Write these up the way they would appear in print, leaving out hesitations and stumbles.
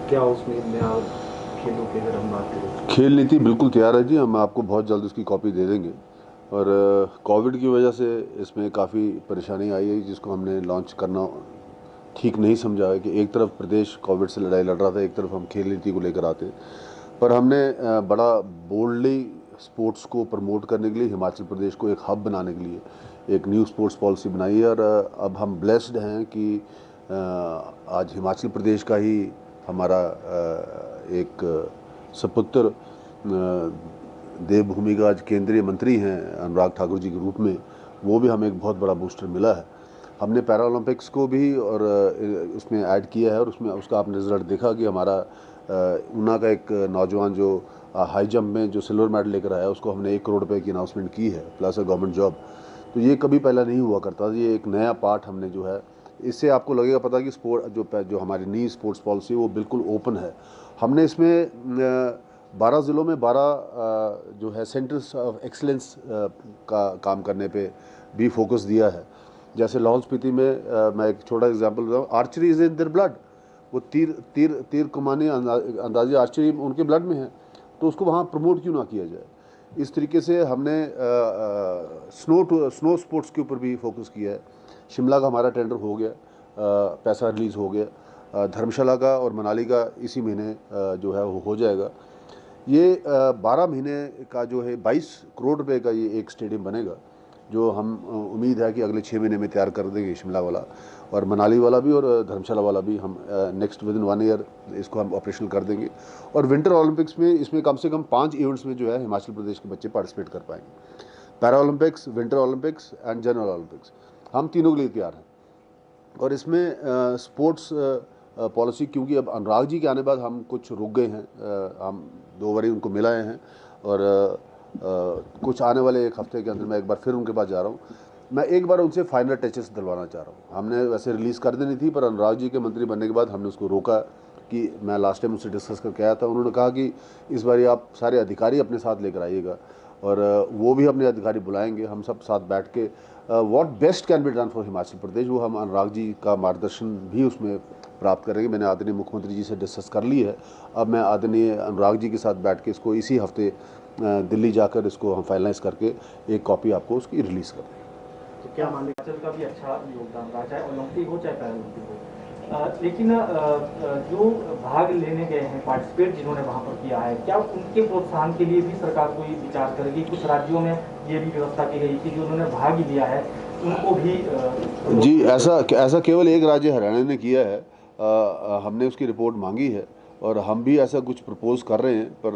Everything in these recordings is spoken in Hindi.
क्या उसमें नया खेलों की अगर हम बात करें? खेल नीति बिल्कुल तैयार है जी। हम आपको बहुत जल्द उसकी कॉपी दे देंगे। और कोविड की वजह से इसमें काफ़ी परेशानी आई है, जिसको हमने लॉन्च करना ठीक नहीं समझा है कि एक तरफ प्रदेश कोविड से लड़ाई लड़ रहा था, एक तरफ हम खेल नीति को लेकर आते। पर हमने बड़ा बोल्डली स्पोर्ट्स को प्रमोट करने के लिए हिमाचल प्रदेश को एक हब बनाने के लिए एक न्यू स्पोर्ट्स पॉलिसी बनाई है। और अब हम ब्लेस्ड हैं कि आज हिमाचल प्रदेश का ही हमारा एक सपुत्र देवभूमि का आज केंद्रीय मंत्री हैं अनुराग ठाकुर जी के रूप में, वो भी हमें एक बहुत बड़ा बूस्टर मिला है। हमने पैरा ओलंपिक्स को भी और उसमें ऐड किया है, और उसमें उसका आपने रिजल्ट देखा कि हमारा ऊना का एक नौजवान जो हाई जंप में जो सिल्वर मेडल लेकर आया, उसको हमने 1 करोड़ रुपए की अनाउंसमेंट की है प्लस अ गवर्नमेंट जॉब। तो ये कभी पहले नहीं हुआ करता। ये एक नया पार्ट हमने जो है, इससे आपको लगेगा पता कि स्पोर्ट जो हमारी नई स्पोर्ट्स पॉलिसी है वो बिल्कुल ओपन है। हमने इसमें 12 ज़िलों में 12 जो है सेंटर्स ऑफ एक्सीलेंस का काम करने पे भी फोकस दिया है। जैसे लाहौल स्पीति में मैं एक छोटा एग्जांपल बताऊँ, archery is in their blood. वो तीर तीर तीर कमाने अंदाजी आर्चरी उनके ब्लड में है, तो उसको वहाँ प्रमोट क्यों ना किया जाए। इस तरीके से हमने स्नो स्पोर्ट्स के ऊपर भी फोकस किया है। शिमला का हमारा टेंडर हो गया, पैसा रिलीज़ हो गया। धर्मशाला का और मनाली का इसी महीने जो है वो हो जाएगा। ये 12 महीने का जो है 22 करोड़ रुपए का ये एक स्टेडियम बनेगा, जो हम उम्मीद है कि अगले 6 महीने में तैयार कर देंगे। शिमला वाला और मनाली वाला भी और धर्मशाला वाला भी हम नेक्स्ट विद इन 1 ईयर इसको हम ऑपरेशनल कर देंगे। और विंटर ओलंपिक्स में इसमें कम से कम 5 इवेंट्स में जो है हिमाचल प्रदेश के बच्चे पार्टिसिपेट कर पाएंगे। Para Olympics, winter Olympics and general Olympics, हम तीनों के लिए तैयार हैं। और इसमें स्पोर्ट्स पॉलिसी, क्योंकि अब अनुराग जी के आने बाद हम कुछ रुक गए हैं, हम 2 बारी उनको मिलाए हैं, और कुछ आने वाले 1 हफ्ते के अंदर मैं एक बार फिर उनके पास जा रहा हूँ। मैं एक बार उनसे फाइनल टचेस दिलवाना चाह रहा हूँ। हमने वैसे रिलीज़ कर देनी थी, पर अनुराग जी के मंत्री बनने के बाद हमने उसको रोका कि मैं लास्ट टाइम उनसे डिस्कस करके आया था। उन्होंने कहा कि इस बार आप सारे अधिकारी अपने साथ लेकर आइएगा, और वो भी अपने अधिकारी बुलाएंगे, हम सब साथ बैठ के what best can be done for Himachal Pradesh, वो हम अनुराग जी का मार्गदर्शन भी उसमें प्राप्त करेंगे। मैंने आदरणीय मुख्यमंत्री जी से डिस्कस कर ली है। अब मैं आदरणीय अनुराग जी के साथ बैठ के इसको इसी हफ्ते दिल्ली जाकर इसको हम फाइनलाइज करके एक कॉपी आपको उसकी रिलीज़ कर देंगे। तो क्या मान लीजिए का भी अच्छा योगदान रहा, चाहे ओलंपिक हो चाहे पैरा ओलंपिक हो, लेकिन जो भाग लेने गए हैं, पार्टिसिपेट जिन्होंने वहाँ पर किया है, क्या उनके प्रोत्साहन के लिए भी सरकार कोई विचार करेगी? कुछ राज्यों में ये भी व्यवस्था की गई कि जो उन्होंने भाग ही लिया है उनको भी जी, ऐसा केवल एक राज्य हरियाणा ने किया है। हमने उसकी रिपोर्ट मांगी है और हम भी ऐसा कुछ प्रपोज कर रहे हैं। पर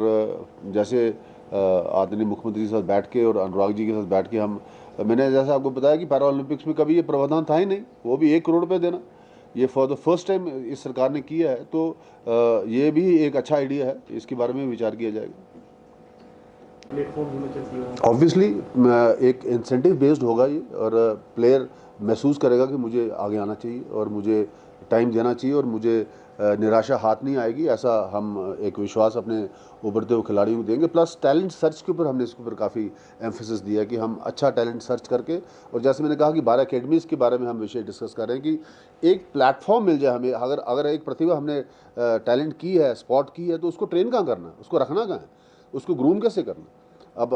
जैसे आदरणीय मुख्यमंत्री के साथ बैठ के और अनुराग जी के साथ बैठ के मैंने जैसा आपको बताया कि पैरा ओलंपिक्स में कभी ये प्रावधान था ही नहीं, वो भी 1 करोड़ रुपये देना, ये फॉर द फर्स्ट टाइम इस सरकार ने किया है। तो ये भी एक अच्छा आइडिया है, इसके बारे में विचार किया जाएगा। ऑब्वियसली एक इंसेंटिव बेस्ड होगा ये, और प्लेयर महसूस करेगा कि मुझे आगे आना चाहिए और मुझे टाइम देना चाहिए और मुझे निराशा हाथ नहीं आएगी। ऐसा हम एक विश्वास अपने उभरते हुए खिलाड़ियों को देंगे। प्लस टैलेंट सर्च के ऊपर हमने इसके ऊपर काफ़ी एम्फेसिस दिया है कि हम अच्छा टैलेंट सर्च करके, और जैसे मैंने कहा कि 12 अकेडमीज़ के बारे में हम विषय डिस्कस कर रहे हैं कि एक प्लेटफॉर्म मिल जाए हमें। अगर एक प्रतिभा हमने टैलेंट की है, स्पॉट की है, तो उसको ट्रेन कहाँ करना है, उसको रखना कहाँ है, उसको ग्रूम कैसे करना। अब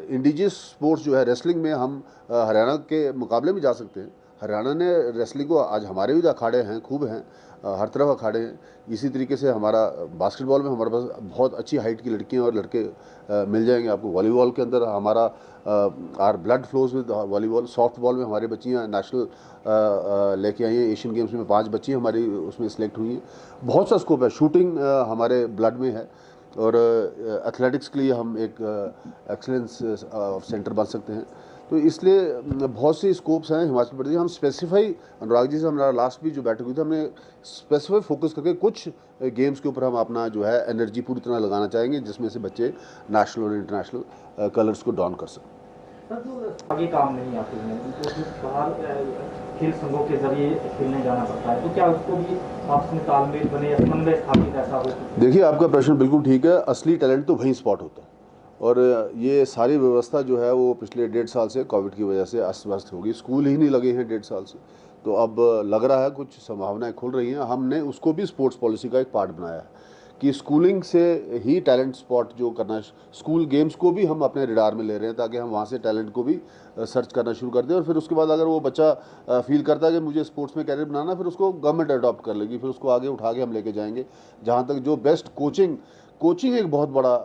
इंडिजियस स्पोर्ट्स जो है रेसलिंग में हम हरियाणा के मुकाबले में जा सकते हैं। हरियाणा ने रेसलिंग को, आज हमारे भी अखाड़े हैं, खूब हैं, हर तरफ अखाड़े हैं। इसी तरीके से हमारा बास्केटबॉल में हमारे पास बहुत अच्छी हाइट की लड़कियां और लड़के मिल जाएंगे आपको। वॉलीबॉल के अंदर हमारा our blood flows with volleyball. Softball में हमारी बच्चियाँ नेशनल लेके आई हैं। एशियन गेम्स में 5 बच्ची हमारी उसमें सिलेक्ट हुई हैं। बहुत सा स्कोप है। शूटिंग हमारे ब्लड में है, और एथलेटिक्स के लिए हम एक एक्सीलेंस सेंटर बन सकते हैं। तो इसलिए बहुत सी स्कोप्स हैं हिमाचल प्रदेश। हम स्पेसिफाई, अनुराग जी से हमारा लास्ट भी जो बैठक हुई थी, हमने स्पेसिफाई फोकस करके कुछ गेम्स के ऊपर हम अपना जो है एनर्जी पूरी तरह लगाना चाहेंगे, जिसमें से बच्चे नेशनल और इंटरनेशनल कलर्स को डॉन कर सकें। आगे काम नहीं आते हैं, उनको जो बाहर खेल संघों के जरिए खेलने जाना पड़ता है, तो क्या उसको भी आपस में तालमेल बने या समन्वय स्थापित ऐसा हो? देखिए, आपका प्रश्न बिल्कुल ठीक है। असली टैलेंट तो वहीं स्पॉट होता है, और ये सारी व्यवस्था जो है वो पिछले 1.5 साल से कोविड की वजह से अस्त व्यस्त होगी। स्कूल ही नहीं लगे हैं 1.5 साल से, तो अब लग रहा है कुछ संभावनाएं खुल रही हैं। हमने उसको भी स्पोर्ट्स पॉलिसी का एक पार्ट बनाया है कि स्कूलिंग से ही टैलेंट स्पॉट जो करना है, स्कूल गेम्स को भी हम अपने रडार में ले रहे हैं ताकि हम वहाँ से टैलेंट को भी सर्च करना शुरू कर दें। और फिर उसके बाद अगर वो बच्चा फील करता है कि मुझे स्पोर्ट्स में कैरियर बनाना, फिर उसको गवर्नमेंट अडॉप्ट कर लेगी, फिर उसको आगे उठा के हम लेके जाएंगे। जहाँ तक जो बेस्ट कोचिंग एक बहुत बड़ा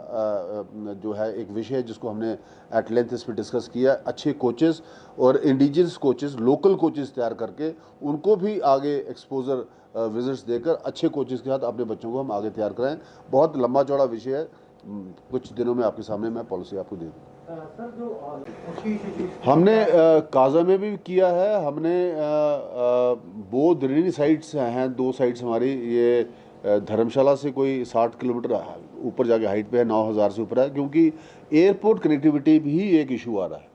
जो है एक विषय है जिसको हमने एट लेंथ इस पर डिस्कस किया। अच्छे कोचेस और इंडिजिनस कोचेस, लोकल कोचेस तैयार करके उनको भी आगे एक्सपोजर विजिट्स देकर अच्छे कोचेस के साथ अपने बच्चों को हम आगे तैयार कराएं। बहुत लंबा चौड़ा विषय है, कुछ दिनों में आपके सामने मैं पॉलिसी आपको दे दूँ। हमने काजा में भी किया है, हमने बोध ऋणी साइट्स हैं, 2 साइट्स हमारी, ये धर्मशाला से कोई 60 किलोमीटर ऊपर जाके हाइट पे है, 9000 से ऊपर है, क्योंकि एयरपोर्ट कनेक्टिविटी भी एक इशू आ रहा है।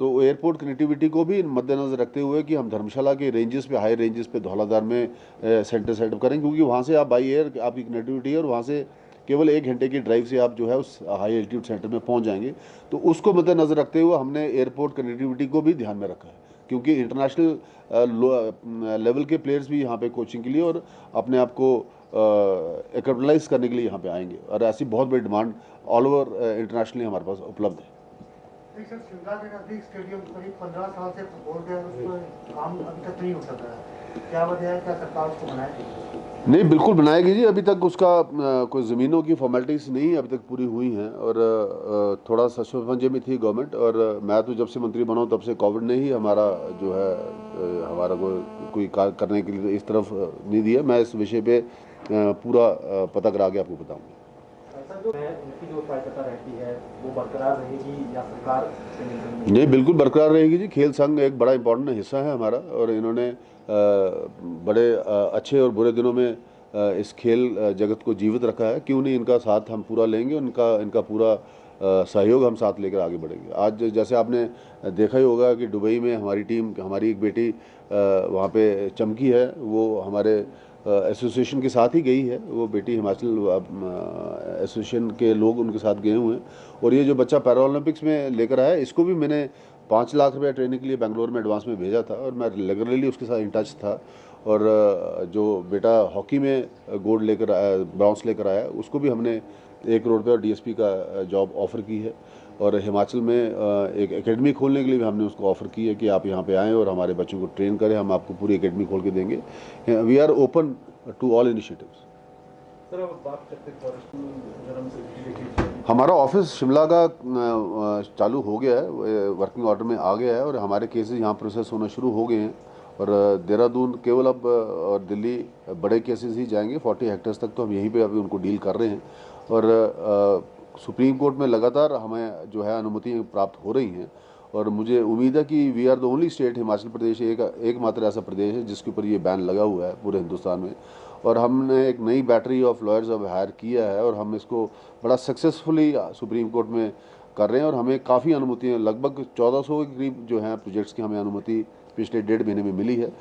तो एयरपोर्ट कनेक्टिविटी को भी मद्देनज़र रखते हुए कि हम धर्मशाला के रेंजेस पे, हाई रेंजेस पे धौलाधार में सेंटर सेटअप करें, क्योंकि वहाँ से आप बाई एयर आपकी कनेक्टिविटी है और वहाँ से केवल 1 घंटे की ड्राइव से आप जो है उस हाई एल्टीट्यूड सेंटर में पहुँच जाएंगे। तो उसको मद्देनज़र रखते हुए हमने एयरपोर्ट कनेक्टिविटी को भी ध्यान में रखा है, क्योंकि इंटरनेशनल लेवल के प्लेयर्स भी यहाँ पे कोचिंग के लिए और अपने आप को कैपिटलाइज करने के लिए यहाँ पे आएंगे। और ऐसी बहुत बड़ी डिमांड ऑल ओवर इंटरनेशनली हमारे पास उपलब्ध है। सर, शिमला के नजदीक स्टेडियम करीब 15 साल से बोल रहे हैं, उस पर काम अभी तक नहीं हो सका है, क्या वजह है? क्या सरकार उसको बनाएगी? नहीं, बिल्कुल बनाएगी जी। अभी तक उसका कोई ज़मीनों की फॉर्मेलिटीज़ नहीं अभी तक पूरी हुई हैं और थोड़ा सस्पेंशन में थी गवर्नमेंट। और मैं तो जब से मंत्री बना हूं तब से कोविड ने ही हमारा जो है हमारा कोई कार्य करने के लिए इस तरफ नहीं दिया। मैं इस विषय पे पूरा पता करा के आपको बताऊँगा। उनकी जो स्वायत्तता रहती है वो बरकरार रहेगी या सरकार? नहीं, बिल्कुल बरकरार रहेगी जी। खेल संघ एक बड़ा इंपॉर्टेंट हिस्सा है हमारा और इन्होंने बड़े अच्छे और बुरे दिनों में इस खेल जगत को जीवित रखा है। क्यों नहीं, इनका साथ हम पूरा लेंगे, इनका पूरा सहयोग हम साथ लेकर आगे बढ़ेंगे। आज जैसे आपने देखा ही होगा कि दुबई में हमारी टीम, हमारी एक बेटी वहाँ पे चमकी है, वो हमारे एसोसिएशन के साथ ही गई है। वो बेटी हिमाचल एसोसिएशन के लोग उनके साथ गए हुए हैं। और ये जो बच्चा पैरा ओलंपिक्स में लेकर आया, इसको भी मैंने 5 लाख रुपये ट्रेनिंग के लिए बेंगलोर में एडवांस में भेजा था और मैं रेगुलरली उसके साथ इन टच था। और जो बेटा हॉकी में गोल्ड लेकर आया, ब्रॉन्ज लेकर आया, उसको भी हमने 1 करोड़ रुपये और डीएसपी का जॉब ऑफ़र की है। और हिमाचल में एक एकेडमी खोलने के लिए भी हमने उसको ऑफ़र की है कि आप यहाँ पे आएँ और हमारे बच्चों को ट्रेन करें, हम आपको पूरी एकेडमी खोल के देंगे। We are open to all initiatives. हमारा ऑफिस शिमला का चालू हो गया है, वर्किंग ऑर्डर में आ गया है और हमारे केसेस यहाँ प्रोसेस होना शुरू हो गए हैं। और देहरादून केवल अब और दिल्ली बड़े केसेस ही जाएंगे, 40 हेक्टेयर्स तक तो हम यहीं पे अभी उनको डील कर रहे हैं। और सुप्रीम कोर्ट में लगातार हमें जो है अनुमति प्राप्त हो रही हैं और मुझे उम्मीद है कि we are the only state, Himachal Pradesh एकमात्र ऐसा प्रदेश है जिसके ऊपर ये बैन लगा हुआ है पूरे हिंदुस्तान में। और हमने एक नई बैटरी ऑफ लॉयर्स अब हायर किया है और हम इसको बड़ा सक्सेसफुली सुप्रीम कोर्ट में कर रहे हैं। और हमें काफ़ी अनुमतियाँ, लगभग 1400 के करीब जो हैं प्रोजेक्ट्स की हमें अनुमति पिछले 1.5 महीने में मिली है।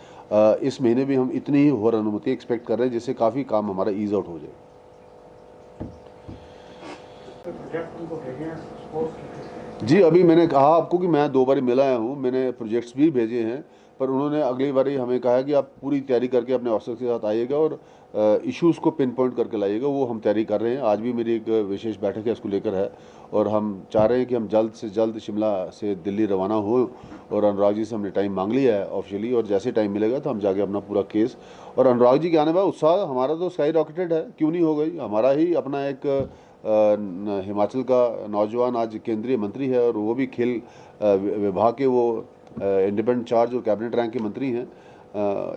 इस महीने भी हम इतनी ही और अनुमति एक्सपेक्ट कर रहे हैं जिससे काफ़ी काम हमारा ईज आउट हो जाए। जी, अभी मैंने कहा आपको कि मैं 2 बार मिला आया हूँ, मैंने प्रोजेक्ट्स भी भेजे हैं, पर उन्होंने अगली बारी हमें कहा कि आप पूरी तैयारी करके अपने ऑफिसर के साथ आइएगा और इश्यूज़ को पिन पॉइंट करके लाइएगा। वो हम तैयारी कर रहे हैं। आज भी मेरी एक विशेष बैठक है इसको लेकर है और हम चाह रहे हैं कि हम जल्द से जल्द शिमला से दिल्ली रवाना हो। और अनुराग जी से हमने टाइम मांग लिया है ऑफिशियली और जैसे टाइम मिलेगा तो हम जाके अपना पूरा केस, और अनुराग जी के आने बाद उत्साह हमारा तो स्काई रॉकेटेड है, क्यों नहीं हो गई। हमारा ही अपना एक हिमाचल का नौजवान आज केंद्रीय मंत्री है और वो भी खेल विभाग के वो इंडिपेंडेंट चार्ज और कैबिनेट रैंक के मंत्री हैं।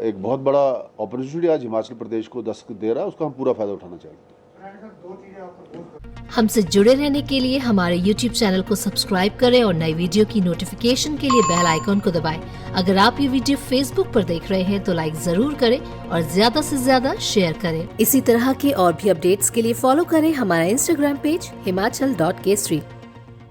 एक बहुत बड़ा अपॉर्चुनिटी आज हिमाचल प्रदेश को दस्तक दे रहा है, उसका हम पूरा फायदा उठाना चाहिए। हमसे जुड़े रहने के लिए हमारे YouTube चैनल को सब्सक्राइब करें और नई वीडियो की नोटिफिकेशन के लिए बेल आइकॉन को दबाएं। अगर आप ये वीडियो Facebook पर देख रहे हैं तो लाइक जरूर करें और ज्यादा से ज्यादा शेयर करें। इसी तरह के और भी अपडेट्स के लिए फॉलो करें हमारा Instagram पेज himachal.kshri।